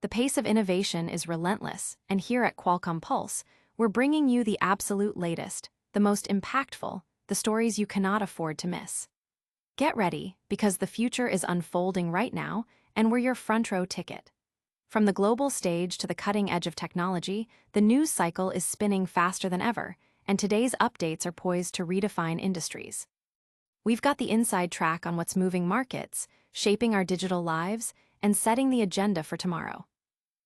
The pace of innovation is relentless, and here at Qualcomm Pulse, we're bringing you the absolute latest, the most impactful, the stories you cannot afford to miss. Get ready, because the future is unfolding right now, and we're your front row ticket. From the global stage to the cutting edge of technology, the news cycle is spinning faster than ever, and today's updates are poised to redefine industries. We've got the inside track on what's moving markets, shaping our digital lives, and setting the agenda for tomorrow.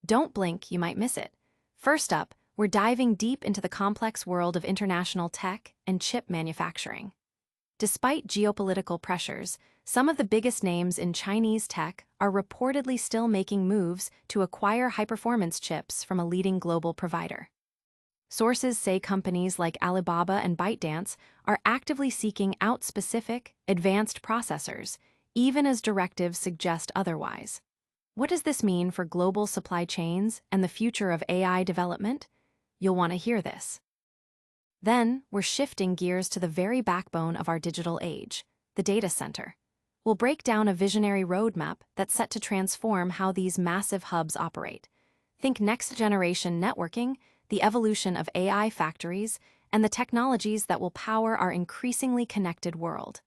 Don't blink, you might miss it. First up, we're diving deep into the complex world of international tech and chip manufacturing. Despite geopolitical pressures, some of the biggest names in Chinese tech are reportedly still making moves to acquire high-performance chips from a leading global provider. Sources say companies like Alibaba and ByteDance are actively seeking out specific, advanced processors, even as directives suggest otherwise. What does this mean for global supply chains and the future of AI development? You'll want to hear this. Then, we're shifting gears to the very backbone of our digital age, the data center. We'll break down a visionary roadmap that's set to transform how these massive hubs operate. Think next-generation networking, the evolution of AI factories, and the technologies that will power our increasingly connected world.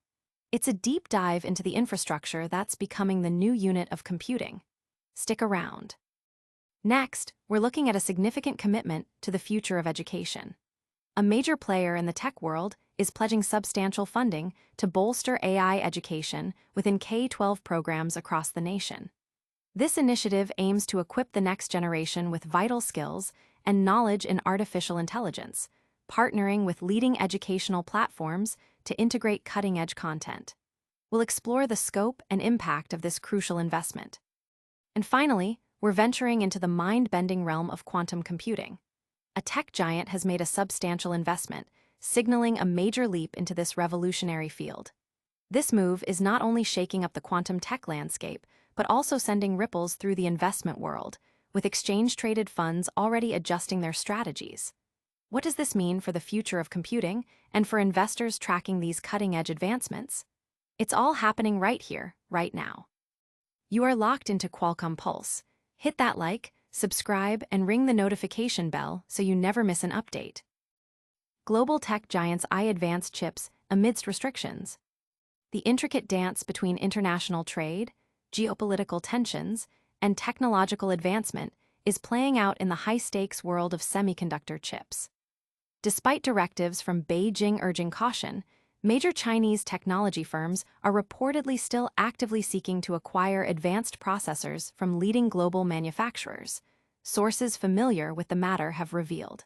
It's a deep dive into the infrastructure that's becoming the new unit of computing. Stick around. Next, we're looking at a significant commitment to the future of education. A major player in the tech world is pledging substantial funding to bolster AI education within K-12 programs across the nation. This initiative aims to equip the next generation with vital skills and knowledge in artificial intelligence, partnering with leading educational platforms to integrate cutting-edge content. We'll explore the scope and impact of this crucial investment. And finally, we're venturing into the mind-bending realm of quantum computing. A tech giant has made a substantial investment, signaling a major leap into this revolutionary field. This move is not only shaking up the quantum tech landscape, but also sending ripples through the investment world, with exchange-traded funds already adjusting their strategies. What does this mean for the future of computing and for investors tracking these cutting-edge advancements? It's all happening right here, right now. You are locked into Qualcomm Pulse. Hit that like, subscribe, and ring the notification bell so you never miss an update. Global tech giants eye advanced chips amidst restrictions. The intricate dance between international trade, geopolitical tensions, and technological advancement is playing out in the high-stakes world of semiconductor chips. Despite directives from Beijing urging caution, major Chinese technology firms are reportedly still actively seeking to acquire advanced processors from leading global manufacturers, sources familiar with the matter have revealed.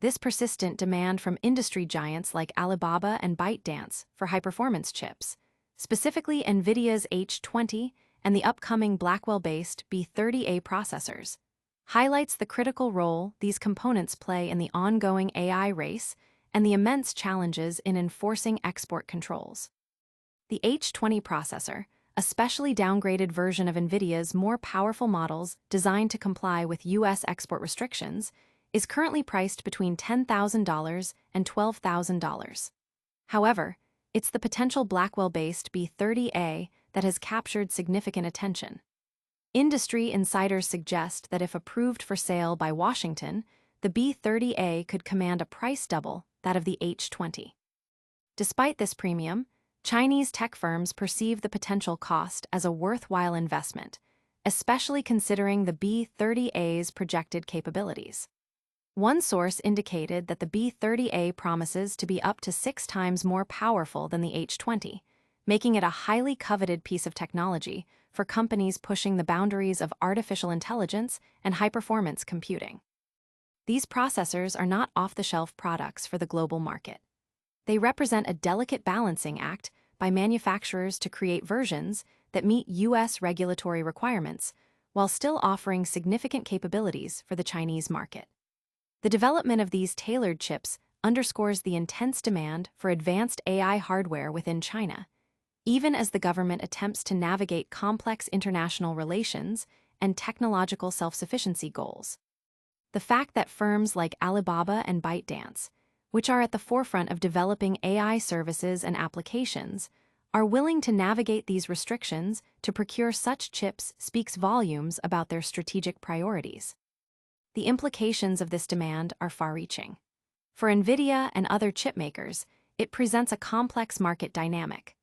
This persistent demand from industry giants like Alibaba and ByteDance for high-performance chips, specifically Nvidia's H20 and the upcoming Blackwell-based B30A processors, highlights the critical role these components play in the ongoing AI race and the immense challenges in enforcing export controls. The H20 processor, a specially downgraded version of Nvidia's more powerful models designed to comply with U.S. export restrictions, is currently priced between $10,000 and $12,000. However, it's the potential Blackwell-based B30A that has captured significant attention. Industry insiders suggest that if approved for sale by Washington, the B30A could command a price double that of the H20. Despite this premium, Chinese tech firms perceive the potential cost as a worthwhile investment, especially considering the B30A's projected capabilities. One source indicated that the B30A promises to be up to 6 times more powerful than the H20, making it a highly coveted piece of technology for companies pushing the boundaries of artificial intelligence and high-performance computing. These processors are not off-the-shelf products for the global market. They represent a delicate balancing act by manufacturers to create versions that meet U.S. regulatory requirements while still offering significant capabilities for the Chinese market. The development of these tailored chips underscores the intense demand for advanced AI hardware within China, even as the government attempts to navigate complex international relations and technological self-sufficiency goals. The fact that firms like Alibaba and ByteDance, which are at the forefront of developing AI services and applications, are willing to navigate these restrictions to procure such chips speaks volumes about their strategic priorities. The implications of this demand are far-reaching. For Nvidia and other chipmakers, it presents a complex market dynamic.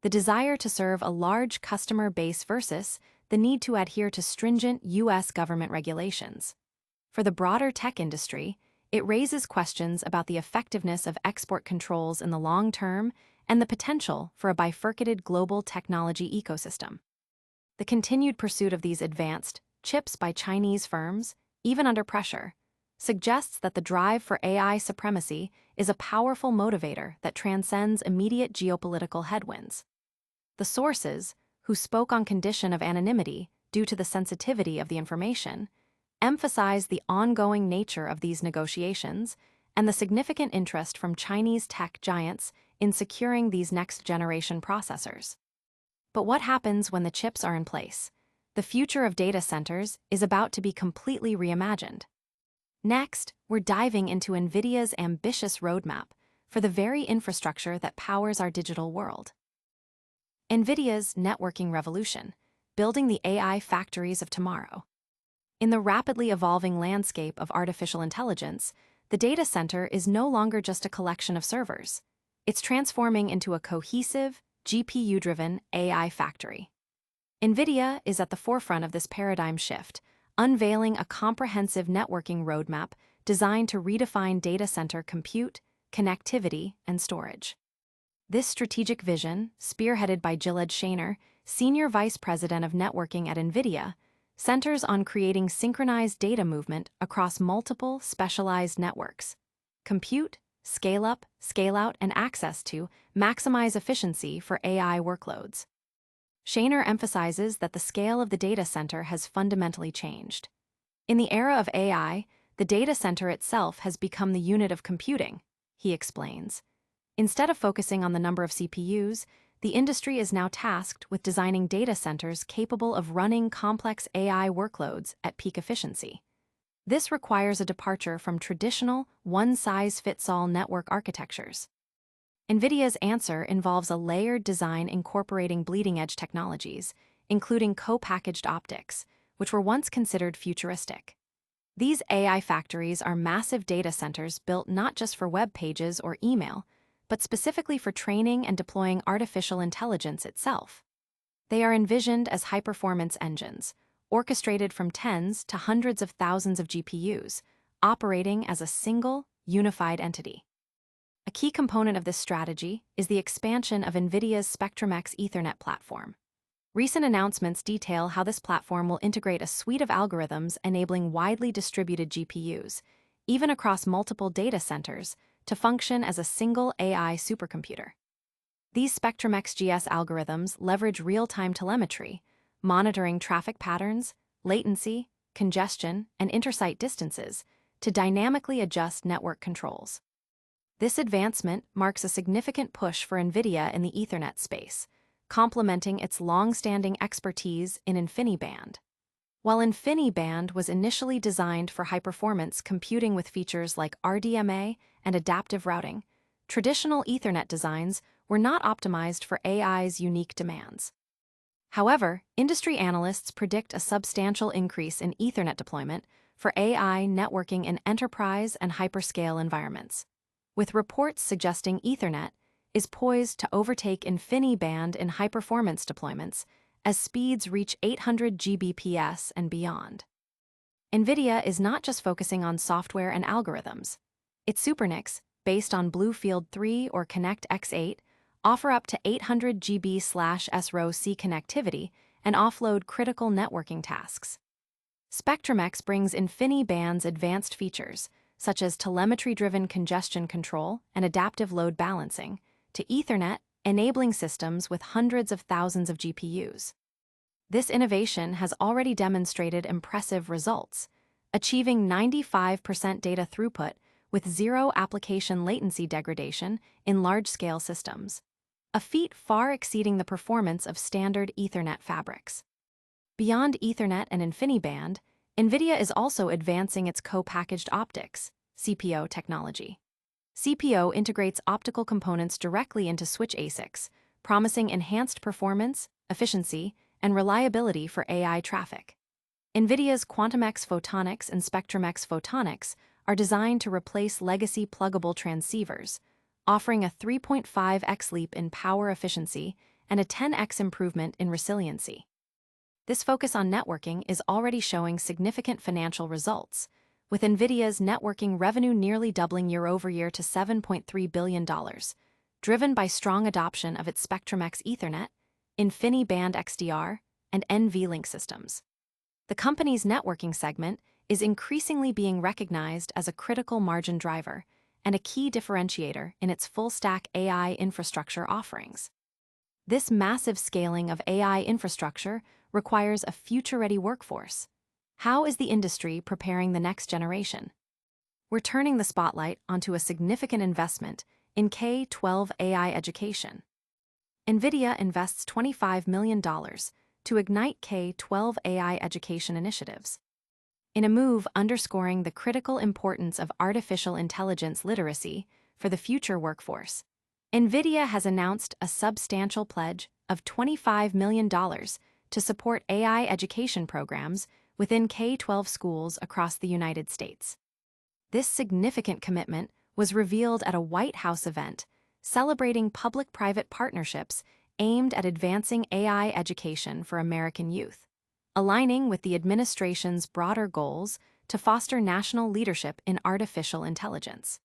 The desire to serve a large customer base versus the need to adhere to stringent U.S. government regulations. For the broader tech industry, it raises questions about the effectiveness of export controls in the long term and the potential for a bifurcated global technology ecosystem. The continued pursuit of these advanced chips by Chinese firms, even under pressure, suggests that the drive for AI supremacy is a powerful motivator that transcends immediate geopolitical headwinds. The sources, who spoke on condition of anonymity due to the sensitivity of the information, emphasize the ongoing nature of these negotiations and the significant interest from Chinese tech giants in securing these next-generation processors. But what happens when the chips are in place? The future of data centers is about to be completely reimagined. Next, we're diving into Nvidia's ambitious roadmap for the very infrastructure that powers our digital world. Nvidia's networking revolution, building the AI factories of tomorrow. In the rapidly evolving landscape of artificial intelligence, the data center is no longer just a collection of servers. It's transforming into a cohesive, GPU-driven AI factory. Nvidia is at the forefront of this paradigm shift, unveiling a comprehensive networking roadmap designed to redefine data center compute, connectivity, and storage. This strategic vision, spearheaded by Gilad Shainer, Senior Vice President of Networking at Nvidia, centers on creating synchronized data movement across multiple specialized networks. Compute, scale-up, scale-out, and access to maximize efficiency for AI workloads. Shainer emphasizes that the scale of the data center has fundamentally changed. In the era of AI, the data center itself has become the unit of computing, he explains. Instead of focusing on the number of CPUs, the industry is now tasked with designing data centers capable of running complex AI workloads at peak efficiency. This requires a departure from traditional, one-size-fits-all network architectures. Nvidia's answer involves a layered design incorporating bleeding-edge technologies, including co-packaged optics, which were once considered futuristic. These AI factories are massive data centers built not just for web pages or email, but specifically for training and deploying artificial intelligence itself. They are envisioned as high-performance engines, orchestrated from tens to hundreds of thousands of GPUs, operating as a single, unified entity. A key component of this strategy is the expansion of Nvidia's Spectrum-X Ethernet platform. Recent announcements detail how this platform will integrate a suite of algorithms enabling widely distributed GPUs, even across multiple data centers, to function as a single AI supercomputer. These Spectrum-XGS algorithms leverage real-time telemetry, monitoring traffic patterns, latency, congestion, and intersite distances to dynamically adjust network controls. This advancement marks a significant push for Nvidia in the Ethernet space, complementing its long-standing expertise in InfiniBand. While InfiniBand was initially designed for high-performance computing with features like RDMA and adaptive routing, traditional Ethernet designs were not optimized for AI's unique demands. However, industry analysts predict a substantial increase in Ethernet deployment for AI networking in enterprise and hyperscale environments, with reports suggesting Ethernet is poised to overtake InfiniBand in high-performance deployments as speeds reach 800 Gbps and beyond. Nvidia is not just focusing on software and algorithms. Its SuperNICs, based on Bluefield 3 or Connect X8, offer up to 800 GB/SRO-C connectivity and offload critical networking tasks. Spectrum-X brings InfiniBand's advanced features, such as telemetry-driven congestion control and adaptive load balancing, to Ethernet, enabling systems with hundreds of thousands of GPUs. This innovation has already demonstrated impressive results, achieving 95% data throughput with zero application latency degradation in large-scale systems, a feat far exceeding the performance of standard Ethernet fabrics. Beyond Ethernet and InfiniBand, Nvidia is also advancing its co-packaged optics, CPO technology. CPO integrates optical components directly into switch ASICs, promising enhanced performance, efficiency, and reliability for AI traffic. Nvidia's QuantumX Photonics and SpectrumX Photonics are designed to replace legacy pluggable transceivers, offering a 3.5x leap in power efficiency and a 10x improvement in resiliency. This focus on networking is already showing significant financial results, with Nvidia's networking revenue nearly doubling year-over-year to $7.3 billion, driven by strong adoption of its SpectrumX Ethernet, InfiniBand XDR, and NVLink systems. The company's networking segment is increasingly being recognized as a critical margin driver and a key differentiator in its full-stack AI infrastructure offerings. This massive scaling of AI infrastructure requires a future-ready workforce. How is the industry preparing the next generation? We're turning the spotlight onto a significant investment in K-12 AI education. Nvidia invests $25 million to ignite K-12 AI education initiatives. In a move underscoring the critical importance of artificial intelligence literacy for the future workforce, Nvidia has announced a substantial pledge of $25 million to support AI education programs within K-12 schools across the United States. This significant commitment was revealed at a White House event celebrating public-private partnerships aimed at advancing AI education for American youth, aligning with the administration's broader goals to foster national leadership in artificial intelligence.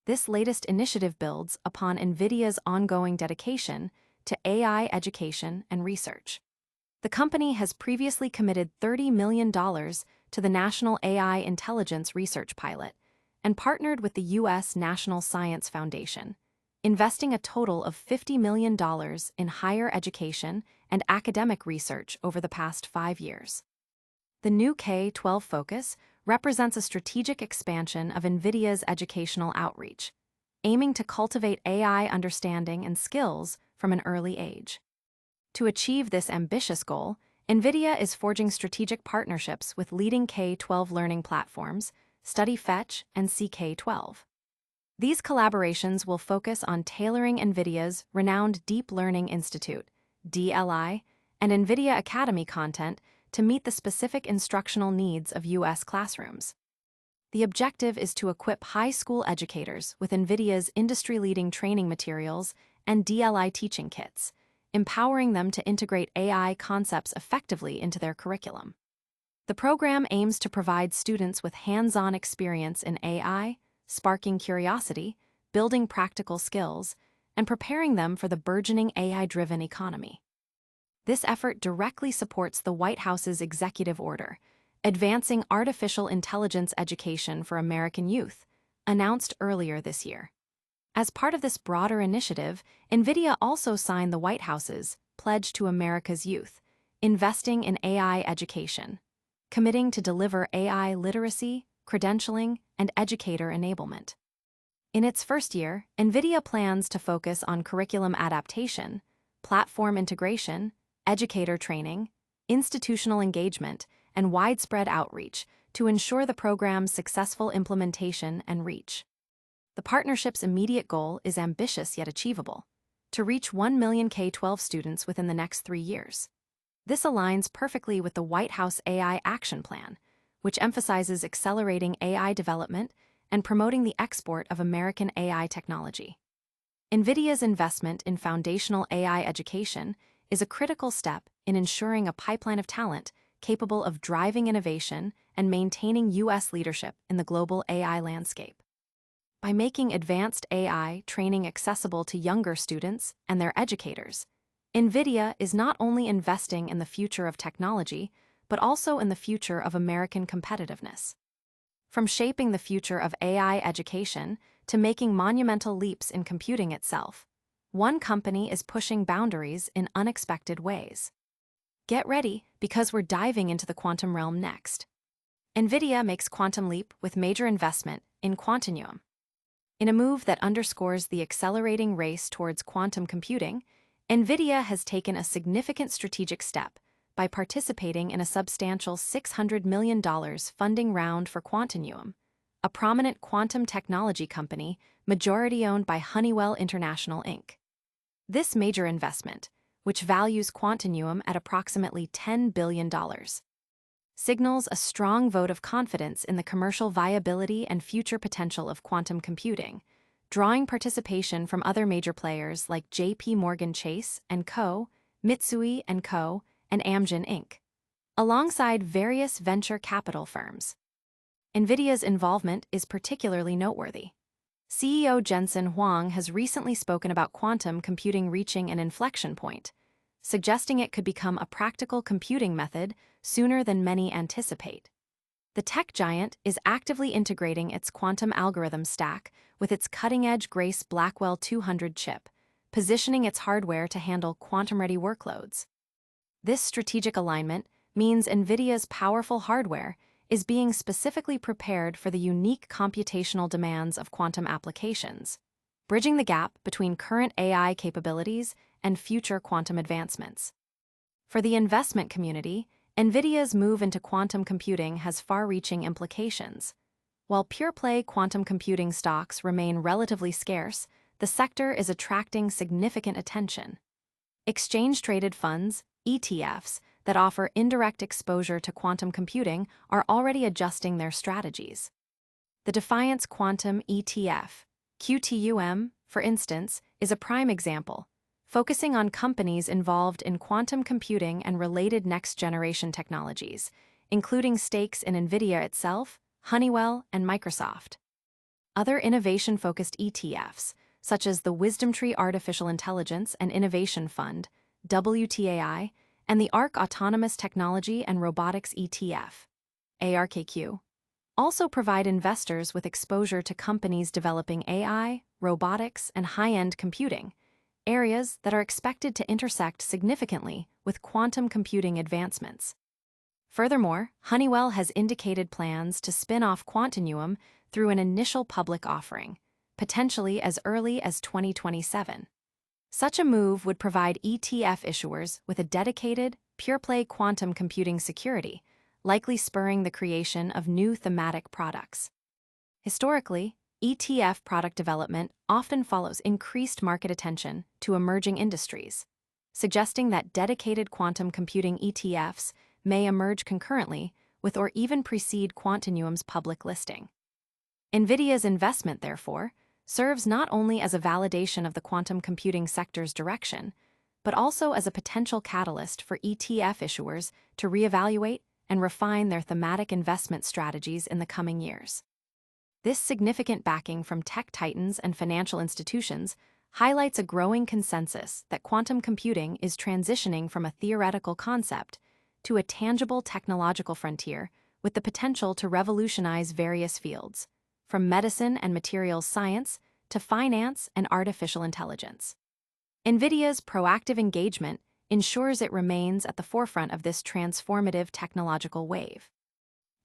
This latest initiative builds upon Nvidia's ongoing dedication to AI education and research. The company has previously committed $30 million to the National AI Intelligence Research Pilot and partnered with the U.S. National Science Foundation, investing a total of $50 million in higher education and academic research over the past 5 years. The new K-12 focus represents a strategic expansion of Nvidia's educational outreach, aiming to cultivate AI understanding and skills from an early age. To achieve this ambitious goal, Nvidia is forging strategic partnerships with leading K-12 learning platforms, StudyFetch and CK12. These collaborations will focus on tailoring Nvidia's renowned Deep Learning Institute, DLI, and NVIDIA Academy content to meet the specific instructional needs of U.S. classrooms. The objective is to equip high school educators with NVIDIA's industry-leading training materials and DLI teaching kits, empowering them to integrate AI concepts effectively into their curriculum. The program aims to provide students with hands-on experience in AI, sparking curiosity, building practical skills, and preparing them for the burgeoning AI-driven economy. This effort directly supports the White House's executive order, Advancing Artificial Intelligence Education for American Youth, announced earlier this year. As part of this broader initiative, Nvidia also signed the White House's Pledge to America's Youth, investing in AI education, committing to deliver AI literacy, credentialing, and educator enablement. In its first year, Nvidia plans to focus on curriculum adaptation, platform integration, educator training, institutional engagement, and widespread outreach to ensure the program's successful implementation and reach. The partnership's immediate goal is ambitious yet achievable: to reach 1 million K-12 students within the next 3 years. This aligns perfectly with the White House AI Action Plan, which emphasizes accelerating AI development and promoting the export of American AI technology. Nvidia's investment in foundational AI education is a critical step in ensuring a pipeline of talent capable of driving innovation and maintaining U.S. leadership in the global AI landscape. By making advanced AI training accessible to younger students and their educators, Nvidia is not only investing in the future of technology, but also in the future of American competitiveness. From shaping the future of AI education to making monumental leaps in computing itself, one company is pushing boundaries in unexpected ways. Get ready, because we're diving into the quantum realm next. Nvidia makes quantum leap with major investment in Quantinuum. In a move that underscores the accelerating race towards quantum computing, Nvidia has taken a significant strategic step by participating in a substantial $600 million funding round for Quantinuum, a prominent quantum technology company majority-owned by Honeywell International Inc. This major investment, which values Quantinuum at approximately $10 billion, signals a strong vote of confidence in the commercial viability and future potential of quantum computing, drawing participation from other major players like J.P. Morgan Chase & Co., Mitsui & Co., and Amgen Inc., alongside various venture capital firms. Nvidia's involvement is particularly noteworthy. CEO Jensen Huang has recently spoken about quantum computing reaching an inflection point, suggesting it could become a practical computing method sooner than many anticipate. The tech giant is actively integrating its quantum algorithm stack with its cutting-edge Grace Blackwell 200 chip, positioning its hardware to handle quantum-ready workloads. This strategic alignment means Nvidia's powerful hardware is being specifically prepared for the unique computational demands of quantum applications, bridging the gap between current AI capabilities and future quantum advancements. For the investment community, Nvidia's move into quantum computing has far-reaching implications. While pure-play quantum computing stocks remain relatively scarce, the sector is attracting significant attention. Exchange-traded funds, ETFs, that offer indirect exposure to quantum computing are already adjusting their strategies. The Defiance Quantum ETF, QTUM, for instance, is a prime example, focusing on companies involved in quantum computing and related next-generation technologies, including stakes in Nvidia itself, Honeywell, and Microsoft. Other innovation-focused ETFs, such as the WisdomTree Artificial Intelligence and Innovation Fund, WTAI, and the ARC Autonomous Technology and Robotics ETF, ARKQ, also provide investors with exposure to companies developing AI, robotics, and high-end computing, areas that are expected to intersect significantly with quantum computing advancements. Furthermore, Honeywell has indicated plans to spin off Quantinuum through an initial public offering, potentially as early as 2027. Such a move would provide ETF issuers with a dedicated, pure-play quantum computing security, likely spurring the creation of new thematic products. Historically, ETF product development often follows increased market attention to emerging industries, suggesting that dedicated quantum computing ETFs may emerge concurrently with or even precede Quantinuum's public listing. Nvidia's investment, therefore, serves not only as a validation of the quantum computing sector's direction, but also as a potential catalyst for ETF issuers to reevaluate and refine their thematic investment strategies in the coming years. This significant backing from tech titans and financial institutions highlights a growing consensus that quantum computing is transitioning from a theoretical concept to a tangible technological frontier with the potential to revolutionize various fields, from medicine and materials science to finance and artificial intelligence. Nvidia's proactive engagement ensures it remains at the forefront of this transformative technological wave.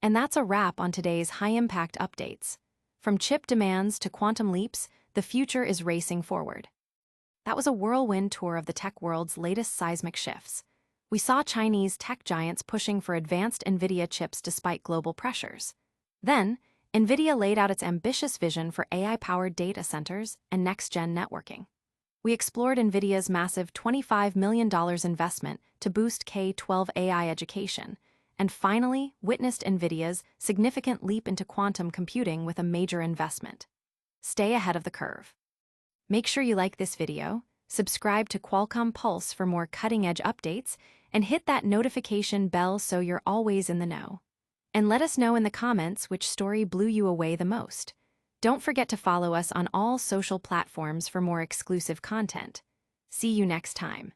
And that's a wrap on today's high-impact updates. From chip demands to quantum leaps, the future is racing forward. That was a whirlwind tour of the tech world's latest seismic shifts. We saw Chinese tech giants pushing for advanced Nvidia chips despite global pressures. Then, Nvidia laid out its ambitious vision for AI-powered data centers and next-gen networking. We explored Nvidia's massive $25 million investment to boost K-12 AI education, and finally witnessed Nvidia's significant leap into quantum computing with a major investment. Stay ahead of the curve. Make sure you like this video, subscribe to Qualcomm Pulse for more cutting-edge updates, and hit that notification bell so you're always in the know. And let us know in the comments which story blew you away the most. Don't forget to follow us on all social platforms for more exclusive content. See you next time.